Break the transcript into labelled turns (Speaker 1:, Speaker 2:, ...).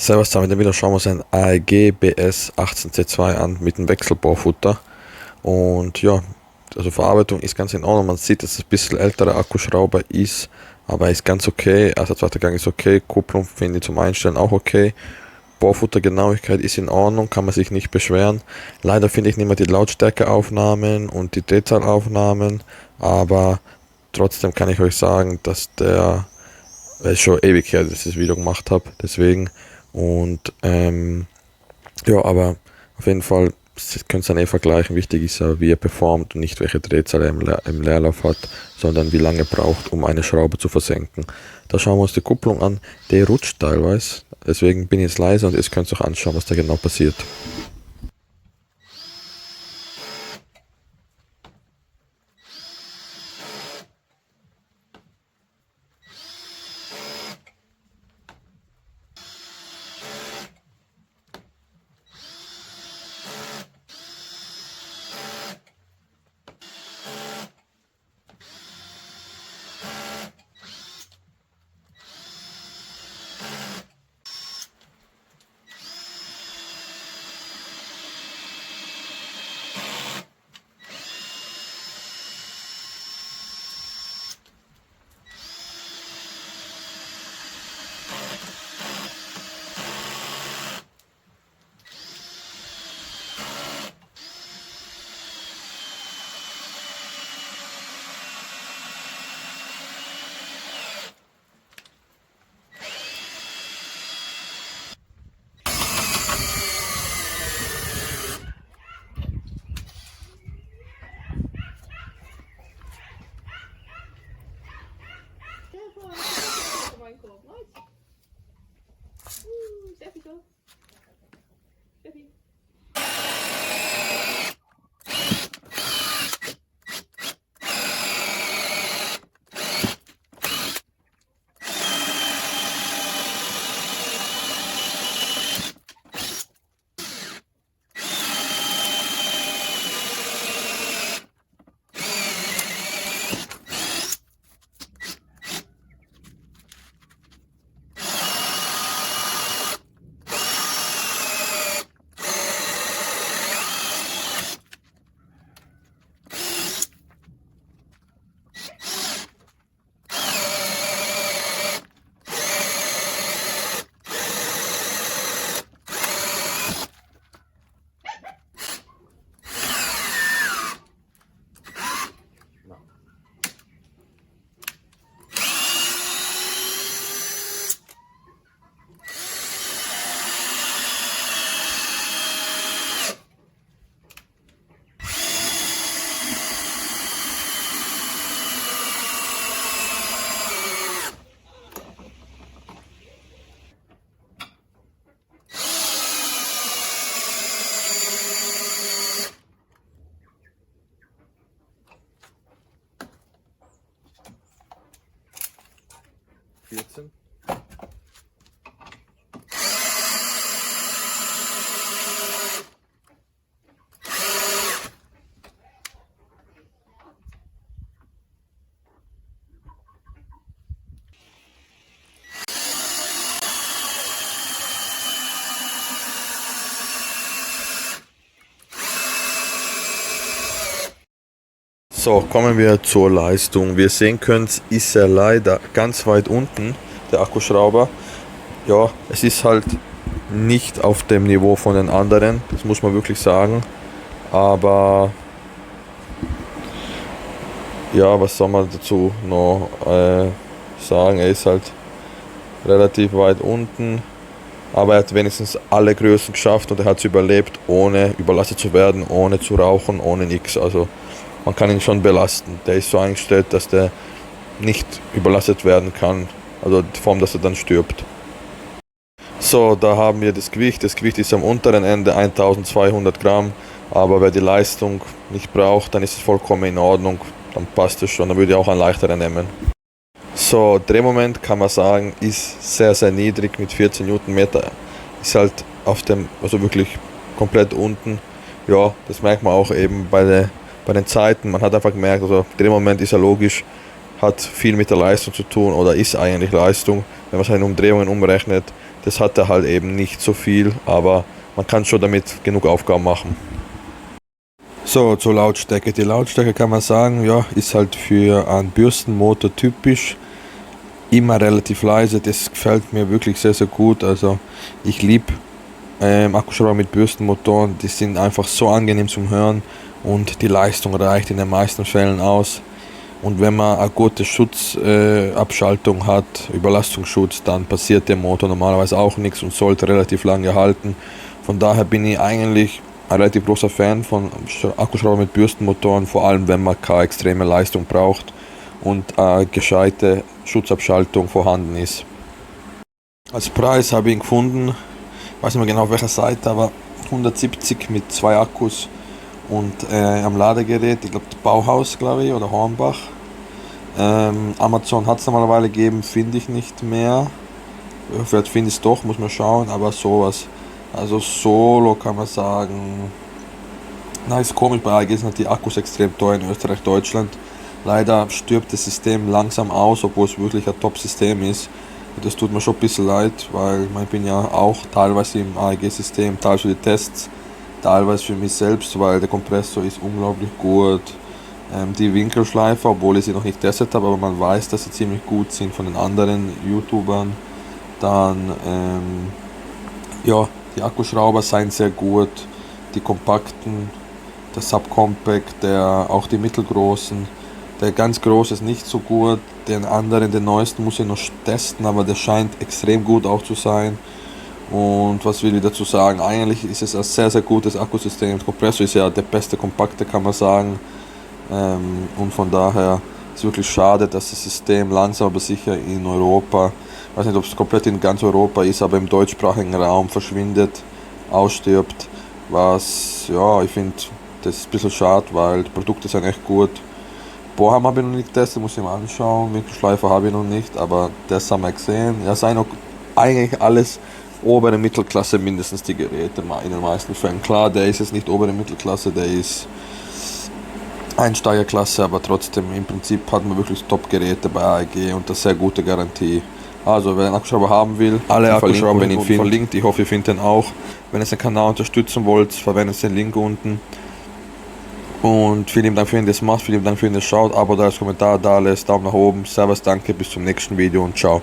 Speaker 1: Servus zusammen, wieder schauen wir uns ein AEG BS 18C2 an mit dem Wechselbohrfutter. Und ja, also Verarbeitung ist ganz in Ordnung. Man sieht, dass es ein bisschen älterer Akkuschrauber ist, aber ist ganz okay. Also zweiter Gang ist okay. Kupplung finde ich zum Einstellen auch okay. Bohrfuttergenauigkeit ist in Ordnung, kann man sich nicht beschweren. Leider finde ich nicht mehr die Lautstärkeaufnahmen und die Drehzahlaufnahmen, aber trotzdem kann ich euch sagen, dass der, es ist schon ewig her, dass ich das Video gemacht habe, deswegen. Und ja, aber auf jeden Fall könnt ihr dann vergleichen. Wichtig ist ja, wie er performt und nicht welche Drehzahl er im Leerlauf hat, sondern wie lange er braucht, um eine Schraube zu versenken. Da schauen wir uns die Kupplung an. Die rutscht teilweise, deswegen bin ich jetzt leise und jetzt könnt ihr auch anschauen, was da genau passiert. So, kommen wir zur Leistung. Wie ihr sehen könnt, ist er leider ganz weit unten, der Akkuschrauber. Ja, es ist halt nicht auf dem Niveau von den anderen, das muss man wirklich sagen. Aber ja, was soll man dazu noch sagen? Er ist halt relativ weit unten, aber er hat wenigstens alle Größen geschafft und er hat es überlebt, ohne überlastet zu werden, ohne zu rauchen, ohne nichts. Also man kann ihn schon belasten. Der ist so eingestellt, dass der nicht überlastet werden kann, also die Form, dass er dann stirbt. So, da haben wir das Gewicht. Das Gewicht ist am unteren Ende 1200 Gramm, aber wer die Leistung nicht braucht, dann ist es vollkommen in Ordnung, dann passt es schon, dann würde ich auch einen leichteren nehmen. So, Drehmoment kann man sagen, ist sehr, sehr niedrig mit 14 Newtonmeter. Ist halt auf dem, also wirklich komplett unten. Ja, das merkt man auch eben bei den Zeiten. Man hat einfach gemerkt, also Drehmoment ist ja logisch, hat viel mit der Leistung zu tun oder ist eigentlich Leistung. Wenn man seine Umdrehungen umrechnet, Das hat er halt eben nicht so viel, aber man kann schon damit genug Aufgaben machen. So, zur Lautstärke. Die Lautstärke kann man sagen, ja, ist halt für einen Bürstenmotor typisch. Immer relativ leise, das gefällt mir wirklich sehr, sehr gut. Also ich liebe Akkuschrauber mit Bürstenmotoren, die sind einfach so angenehm zum Hören und die Leistung reicht in den meisten Fällen aus. Und wenn man eine gute Schutzabschaltung hat, Überlastungsschutz, dann passiert dem Motor normalerweise auch nichts und sollte relativ lange halten. Von daher bin ich eigentlich ein relativ großer Fan von Akkuschrauber mit Bürstenmotoren, vor allem wenn man keine extreme Leistung braucht und eine gescheite Schutzabschaltung vorhanden ist. Als Preis habe ich ihn gefunden, ich weiß nicht mehr genau auf welcher Seite, aber 170 mit 2 Akkus und am Ladegerät, ich glaube Bauhaus, glaube ich, oder Hornbach. Amazon hat es noch mal eine Weile gegeben, finde ich nicht mehr. Vielleicht finde ich es doch, muss man schauen, aber sowas. Also Solo kann man sagen. Na, ist komisch, bei AEG sind halt die Akkus extrem teuer in Österreich, Deutschland. Leider stirbt das System langsam aus, obwohl es wirklich ein Top-System ist. Und das tut mir schon ein bisschen leid, weil ich bin ja auch teilweise im AEG-System, teilweise für die Tests, teilweise für mich selbst, weil der Kompressor ist unglaublich gut. Die Winkelschleifer, obwohl ich sie noch nicht getestet habe, aber man weiß, dass sie ziemlich gut sind von den anderen YouTubern. Dann, ja, die Akkuschrauber seien sehr gut, die kompakten, der Subcompact, auch die mittelgroßen. Der ganz große ist nicht so gut, den anderen, den neuesten muss ich noch testen, aber der scheint extrem gut auch zu sein. Und was will ich dazu sagen? Eigentlich ist es ein sehr, sehr gutes Akkusystem. Der Kompressor ist ja der beste kompakte, kann man sagen. Und von daher ist es wirklich schade, dass das System langsam aber sicher in Europa, ich weiß nicht, ob es komplett in ganz Europa ist, aber im deutschsprachigen Raum verschwindet, ausstirbt. Was, ja, ich finde, das ist ein bisschen schade, weil die Produkte sind echt gut. Bohrhammer habe ich noch nicht getestet, muss ich mal anschauen. Winkelschleifer habe ich noch nicht, aber das haben wir gesehen. Ja, seien auch eigentlich alles obere Mittelklasse mindestens die Geräte in den meisten Fällen. Klar, der ist jetzt nicht obere Mittelklasse, der ist Einsteigerklasse, aber trotzdem im Prinzip hat man wirklich Top-Geräte bei AEG und eine sehr gute Garantie. Also wer einen Akkuschrauber haben will, alle Akkuschrauber, wenn ihr ihn verlinkt. Ich hoffe, ihr findet den auch. Wenn ihr den Kanal unterstützen wollt, verwendet den Link unten. Und vielen Dank für ihn, das macht, vielen Dank für ihn, das schaut, Abo da, Kommentar da lässt, Daumen nach oben. Servus, danke, bis zum nächsten Video und ciao.